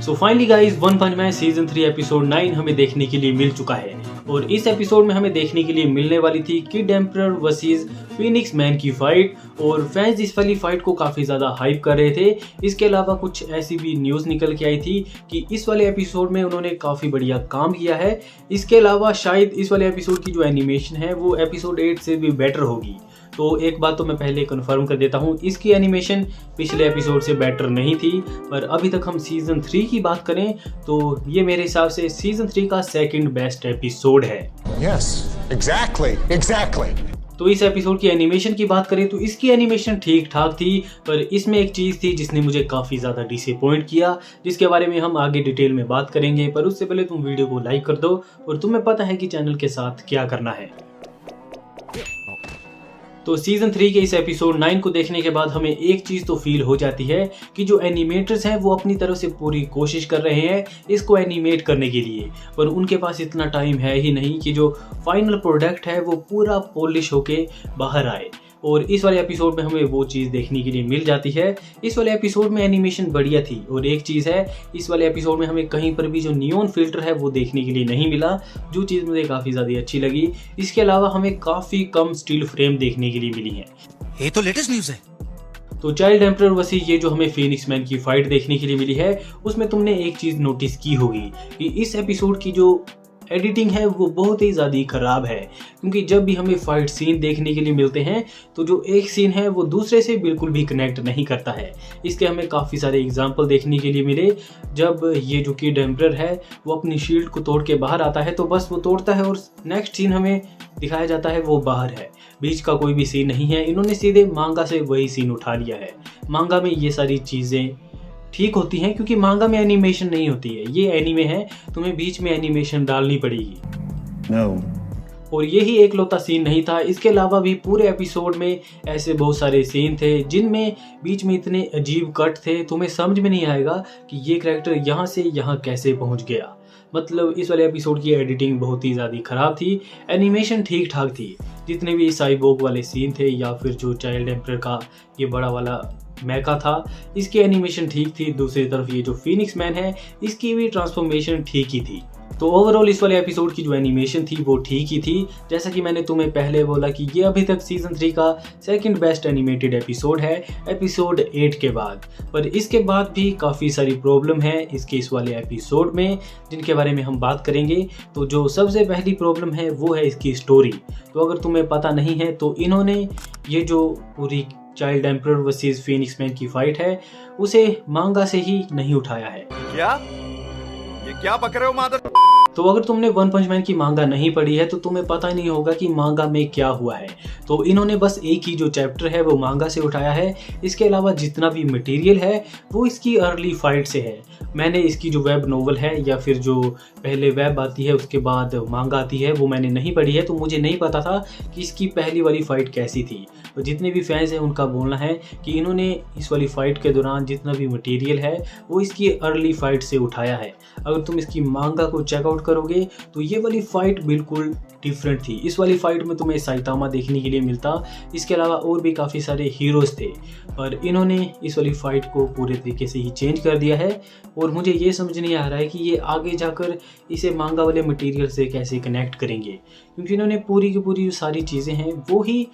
So finally guys, one पंच man season 3 episode 9 हमें देखने के लिए मिल चुका है और इस एपिसोड में हमें देखने के लिए मिलने वाली थी kid emperor versus Phoenix man की फाइट और फैंस इस वाली फाइट को काफ़ी ज़्यादा हाइप कर रहे थे। इसके अलावा कुछ ऐसी भी न्यूज़ निकल के आई थी कि इस वाले एपिसोड में उन्होंने काफ़ी बढ़िया काम किया है। इसके अलावा शायद इस वाले एपिसोड की जो एनिमेशन है वो एपिसोड 8 से भी बेटर होगी। तो एक बात तो मैं पहले कन्फर्म कर देता हूँ, इसकी एनिमेशन पिछले एपिसोड से बेटर नहीं थी, पर अभी तक हम सीजन 3 की बात करें तो ये मेरे हिसाब से सीजन 3 का सेकंड बेस्ट एपिसोड है। Yes, exactly. तो इस एपिसोड की एनिमेशन की बात करें तो इसकी एनिमेशन ठीक ठाक थी, पर इसमें एक चीज़ थी जिसने मुझे काफ़ी ज़्यादा डिसअपॉइंट किया, जिसके बारे में हम आगे डिटेल में बात करेंगे। पर उससे पहले तुम वीडियो को लाइक कर दो और तुम्हें पता है कि चैनल के साथ क्या करना है। तो सीजन 3 के इस एपिसोड 9 को देखने के बाद हमें एक चीज़ तो फील हो जाती है कि जो एनिमेटर्स हैं वो अपनी तरफ से पूरी कोशिश कर रहे हैं इसको एनिमेट करने के लिए, पर उनके पास इतना टाइम है ही नहीं कि जो फाइनल प्रोडक्ट है वो पूरा पॉलिश होके बाहर आए। और इस वाले एपिसोड में हमें वो चीज़ देखने के लिए मिल जाती है। इस वाले एपिसोड में एनिमेशन बढ़िया थी और एक चीज़ है, इस वाले एपिसोड में हमें कहीं पर भी जो नियॉन फिल्टर है वो देखने के लिए नहीं मिला, जो चीज़ मुझे काफ़ी ज़्यादा अच्छी लगी। इसके अलावा हमें काफ़ी कम स्टील फ्रेम देखने के लिए मिली है। ये तो लेटेस्ट न्यूज़ है। तो चाइल्ड एम्परर वर्सेस ये जो हमें फीनिक्स मैन की फाइट देखने के लिए मिली है उसमें तुमने एक चीज़ नोटिस की होगी कि इस एपिसोड की जो एडिटिंग है वो बहुत ही ज़्यादा ख़राब है, क्योंकि जब भी हमें फाइट सीन देखने के लिए मिलते हैं तो जो एक सीन है वो दूसरे से बिल्कुल भी कनेक्ट नहीं करता है। इसके हमें काफ़ी सारे एग्जांपल देखने के लिए मिले। जब ये जो किड एम्परर है वो अपनी शील्ड को तोड़ के बाहर आता है तो बस वो तोड़ता है और नेक्स्ट सीन हमें दिखाया जाता है वो बाहर है, बीच का कोई भी सीन नहीं है। इन्होंने सीधे मांगा से वही सीन उठा लिया है। मांगा में ये सारी चीज़ें ठीक होती हैं क्योंकि मांगा में एनिमेशन नहीं होती है, ये एनीमे है, तुम्हें बीच में एनिमेशन डालनी पड़ेगी। No. और यही एक लौता सीन नहीं था, इसके अलावा भी पूरे एपिसोड में ऐसे बहुत सारे सीन थे जिनमें बीच में इतने अजीब कट थे, तुम्हें समझ में नहीं आएगा कि ये कैरेक्टर यहाँ से यहाँ कैसे पहुँच गया। मतलब इस वाले एपिसोड की एडिटिंग बहुत ही ज़्यादा ख़राब थी, एनिमेशन ठीक ठाक थी। जितने भी साइबोर्ग वाले सीन थे या फिर जो चाइल्ड एम्परर का ये बड़ा वाला मैका था, इसकी एनिमेशन ठीक थी। दूसरी तरफ ये जो फीनिक्स मैन है इसकी भी ट्रांसफॉर्मेशन ठीक ही थी। तो ओवरऑल इस वाले एपिसोड की जो एनिमेशन थी वो ठीक ही थी। जैसा कि मैंने तुम्हें पहले बोला कि ये अभी तक सीजन 3 का सेकंड बेस्ट एनिमेटेड एपिसोड है एपिसोड 8 के बाद। पर इसके बाद भी काफ़ी सारी प्रॉब्लम है इसके इस वाले एपिसोड में, जिनके बारे में हम बात करेंगे। तो जो सबसे पहली प्रॉब्लम है वो है इसकी स्टोरी। तो अगर तुम्हें पता नहीं है तो इन्होंने ये जो पूरी child emperor versus Phoenix man की फाइट है उसे मांगा से ही नहीं उठाया है। ये क्या बक रहे हो मादर? तो अगर तुमने वन पंच मैन की मांगा नहीं पढ़ी है तो तुम्हें पता ही नहीं होगा कि मांगा में क्या हुआ है। तो इन्होंने बस एक ही जो चैप्टर है वो मांगा से उठाया है। इसके अलावा जितना भी मटेरियल है वो इसकी अर्ली फाइट से है। मैंने इसकी जो वेब नोवेल है या फिर जो पहले वेब आती है उसके बाद मांगा आती है वो मैंने नहीं पढ़ी है, तो मुझे नहीं पता था कि इसकी पहली वाली फाइट कैसी थी। तो जितने भी फैंस हैं उनका बोलना है कि इन्होंने इस वाली फाइट के दौरान जितना भी मटेरियल है वो इसकी अर्ली फाइट से उठाया है। अगर तुम इसकी मांगा को चेकआउट करोगे तो ये वाली फाइट बिल्कुल डिफरेंट थी। इस वाली फाइट में तुम्हें साइतामा देखने के लिए मिलता, इसके अलावा और भी काफ़ी सारे हीरोज़ थे, पर इन्होंने इस वाली फाइट को पूरे तरीके से ही चेंज कर दिया है। और मुझे ये समझ नहीं आ रहा है कि ये आगे जाकर इसे मांगा वाले मटेरियल से कैसे कनेक्ट करेंगे, क्योंकि इन्होंने पूरी की पूरी जो सारी चीज़ें हैं वो ही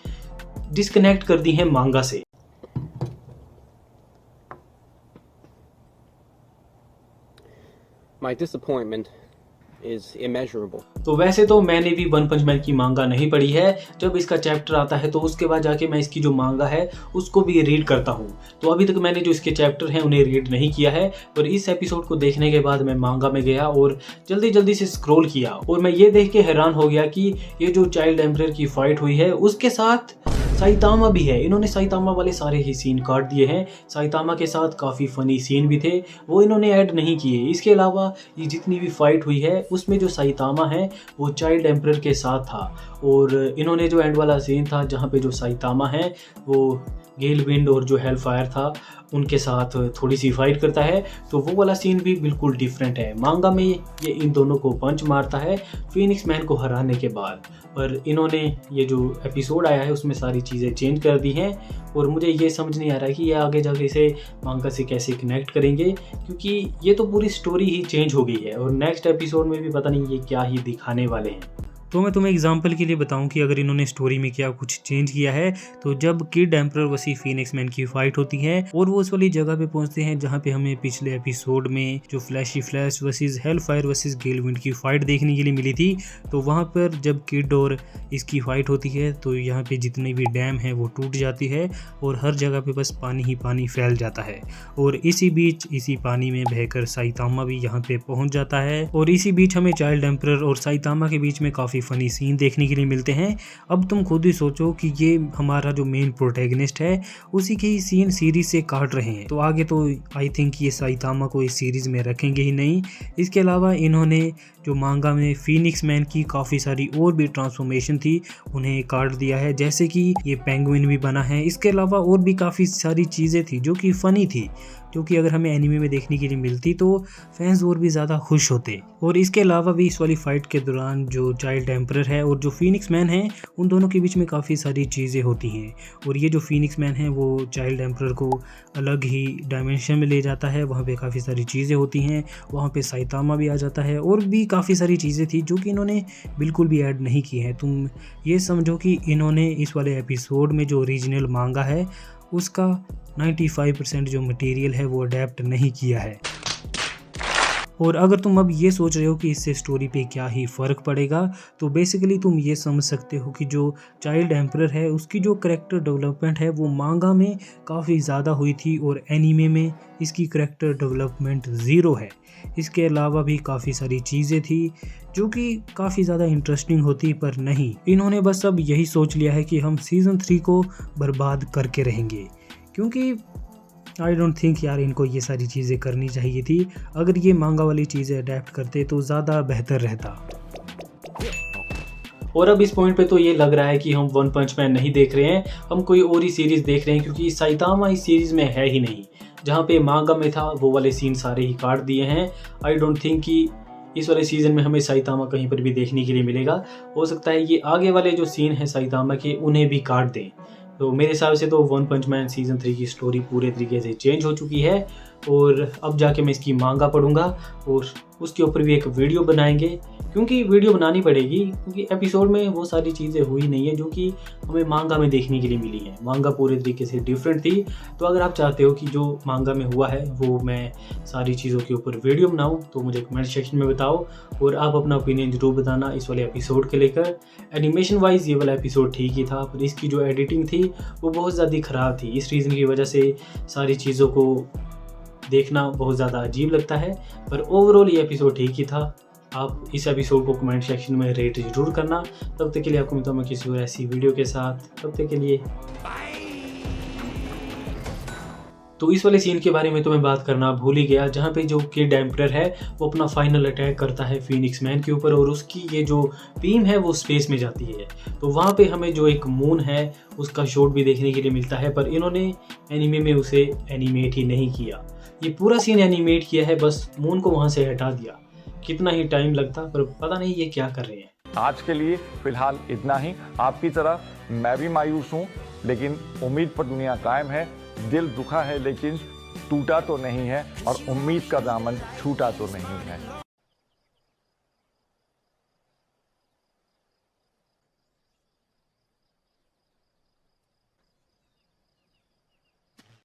डिस्कनेक्ट कर दी हैं मांगा से। My disappointment is immeasurable. तो वैसे तो मैंने भी वन पंच मैन की मांगा नहीं पढ़ी है। जब इसका चैप्टर आता है तो उसके बाद जाके मैं इसकी जो मांगा है उसको भी रीड करता हूँ। तो अभी तक मैंने जो इसके चैप्टर हैं उन्हें रीड नहीं किया है, पर इस एपिसोड को देखने के बाद मैं मांगा में गया और जल्दी जल्दी से स्क्रॉल किया और मैं ये देख के हैरान हो गया कि ये जो चाइल्ड एम्परर की फाइट हुई है उसके साथ साइतामा भी है। इन्होंने साइतामा वाले सारे ही सीन काट दिए हैं। साइतामा के साथ काफ़ी फ़नी सीन भी थे, वो इन्होंने ऐड नहीं किए। इसके अलावा ये जितनी भी फाइट हुई है उसमें जो साइतामा है वो चाइल्ड एम्परर के साथ था, और इन्होंने जो एंड वाला सीन था जहाँ पे जो साइतामा है वो गेल विंड और जो हेलफायर था उनके साथ थोड़ी सी फाइट करता है, तो वो वाला सीन भी बिल्कुल डिफरेंट है। मांगा में ये इन दोनों को पंच मारता है फीनिक्स मैन को हराने के बाद, पर इन्होंने ये जो एपिसोड आया है उसमें सारी चीज़ें चेंज कर दी हैं और मुझे ये समझ नहीं आ रहा है कि ये आगे जाके इसे मांगा से कैसे कनेक्ट करेंगे, क्योंकि ये तो पूरी स्टोरी ही चेंज हो गई है और नेक्स्ट एपिसोड में भी पता नहीं ये क्या ही दिखाने वाले हैं। तो मैं तुम्हें एग्जांपल के लिए बताऊं कि अगर इन्होंने स्टोरी में क्या कुछ चेंज किया है, तो जब किड एम्परर वसी फीनिक्स मैन की फाइट होती है और वो उस वाली जगह पे पहुंचते हैं जहां पे हमें पिछले एपिसोड में जो flashy flash versus hellfire versus gale wind की फाइट देखने के लिए मिली थी, तो वहां पर जब किड और इसकी फाइट होती है तो यहाँ पे जितने भी डैम है वो टूट जाती है और हर जगह पे बस पानी ही पानी फैल जाता है। और इसी बीच इसी पानी में बहकर साइतामा भी यहाँ पे पहुंच जाता है और इसी बीच हमें चाइल्ड एम्परर और साइतामा के बीच में काफ़ी फनी सीन देखने के लिए मिलते हैं। अब तुम खुद ही सोचो कि ये हमारा जो मेन प्रोटैगनिस्ट है उसी के ही सीन सीरीज से काट रहे हैं, तो आगे तो आई थिंक ये साइतामा को इस सीरीज में रखेंगे ही नहीं। इसके अलावा इन्होंने जो मांगा में फीनिक्स मैन की काफ़ी सारी और भी ट्रांसफॉर्मेशन थी उन्हें काट दिया है, जैसे कि ये पेंगुइन भी बना है। इसके अलावा और भी काफ़ी सारी चीज़ें थी जो कि फ़नी थी, जो कि अगर हमें एनिमे में देखने के लिए मिलती तो फैंस और भी ज़्यादा खुश होते। और इसके अलावा भी इस वाली फाइट के दौरान जो चाइल्ड एम्परर है और जो फीनिक्स मैन है उन दोनों के बीच में काफ़ी सारी चीज़ें होती हैं और ये जो फीनिक्स मैन है वो चाइल्ड एम्परर को अलग ही डायमेंशन में ले जाता है, वहाँ पे काफ़ी सारी चीज़ें होती हैं, वहाँ पे साइतामा भी आ जाता है और भी काफ़ी सारी चीज़ें थी जो कि इन्होंने बिल्कुल भी ऐड नहीं की है। तुम ये समझो कि इन्होंने इस वाले एपिसोड में जो ओरिजिनल मांगा है उसका 95% जो मटेरियल है वो अडेप्ट नहीं किया है। और अगर तुम अब ये सोच रहे हो कि इससे स्टोरी पे क्या ही फ़र्क पड़ेगा, तो बेसिकली तुम ये समझ सकते हो कि जो चाइल्ड एम्परर है उसकी जो करेक्टर डेवलपमेंट है वो मांगा में काफ़ी ज़्यादा हुई थी और एनीमे में इसकी करेक्टर डेवलपमेंट ज़ीरो है। इसके अलावा भी काफ़ी सारी चीज़ें थी जो कि काफ़ी ज़्यादा इंटरेस्टिंग होती, पर नहीं, इन्होंने बस अब यही सोच लिया है कि हम सीज़न 3 को बर्बाद करके रहेंगे, क्योंकि आई डोंट थिंक यार इनको ये सारी चीज़ें करनी चाहिए थी। अगर ये मांगा वाली चीज़ें अडेप्ट करते तो ज़्यादा बेहतर रहता। और अब इस पॉइंट पे तो ये लग रहा है कि हम वन पंच मैन नहीं देख रहे हैं, हम कोई और ही सीरीज़ देख रहे हैं, क्योंकि साइतामा इस सीरीज़ में है ही नहीं। जहाँ पे मांगा में था वो वाले सीन सारे ही काट दिए हैं। आई डोंट थिंक कि इस वाले सीज़न में हमें साइतामा कहीं पर भी देखने के लिए मिलेगा। हो सकता है ये आगे वाले जो सीन हैं साइतामा के उन्हें भी काट दें। तो मेरे हिसाब से तो वन पंच मैन सीज़न 3 की स्टोरी पूरे तरीके से चेंज हो चुकी है और अब जाके मैं इसकी मांगा पढ़ूंगा और उसके ऊपर भी एक वीडियो बनाएंगे, क्योंकि वीडियो बनानी पड़ेगी, क्योंकि एपिसोड में वो सारी चीज़ें हुई नहीं है जो कि हमें मांगा में देखने के लिए मिली हैं। मांगा पूरे तरीके से डिफरेंट थी। तो अगर आप चाहते हो कि जो मांगा में हुआ है वो मैं सारी चीज़ों के ऊपर वीडियो बनाऊं तो मुझे कमेंट सेक्शन में बताओ और आप अपना ओपिनियन जरूर बताना इस वाले एपिसोड के लेकर। एनिमेशन वाइज ये वाला एपिसोड ठीक ही था, पर इसकी जो एडिटिंग थी वो बहुत ज़्यादा ख़राब थी। इस रीज़न की वजह से सारी चीज़ों को देखना बहुत ज़्यादा अजीब लगता है, पर ओवरऑल ये एपिसोड ठीक ही था। आप इस एपिसोड को कमेंट सेक्शन में रेट जरूर करना। तब तक के लिए आपको मिलता हूं मैं किसी और ऐसी वीडियो के साथ। तब तक के लिए तो इस वाले सीन के बारे में तो मैं बात करना भूल ही गया, जहाँ पे जो किड एम्परर है वो अपना फाइनल अटैक करता है फीनिक्स मैन के ऊपर और उसकी ये जो बीम है वो स्पेस में जाती है। तो वहाँ पे हमें जो एक मून है उसका शॉट भी देखने के लिए मिलता है, पर इन्होंने एनीमे में उसे एनिमेट ही नहीं किया। ये पूरा सीन एनिमेट किया है, बस मून को वहाँ से हटा दिया। कितना ही टाइम लगता, पर पता नहीं ये क्या कर रहे हैं। आज के लिए फिलहाल इतना ही। आपकी तरह मैं भी मायूस हूँ, लेकिन उम्मीद पर दुनिया कायम है। दिल दुखा है लेकिन टूटा तो नहीं है और उम्मीद का दामन छूटा तो नहीं है।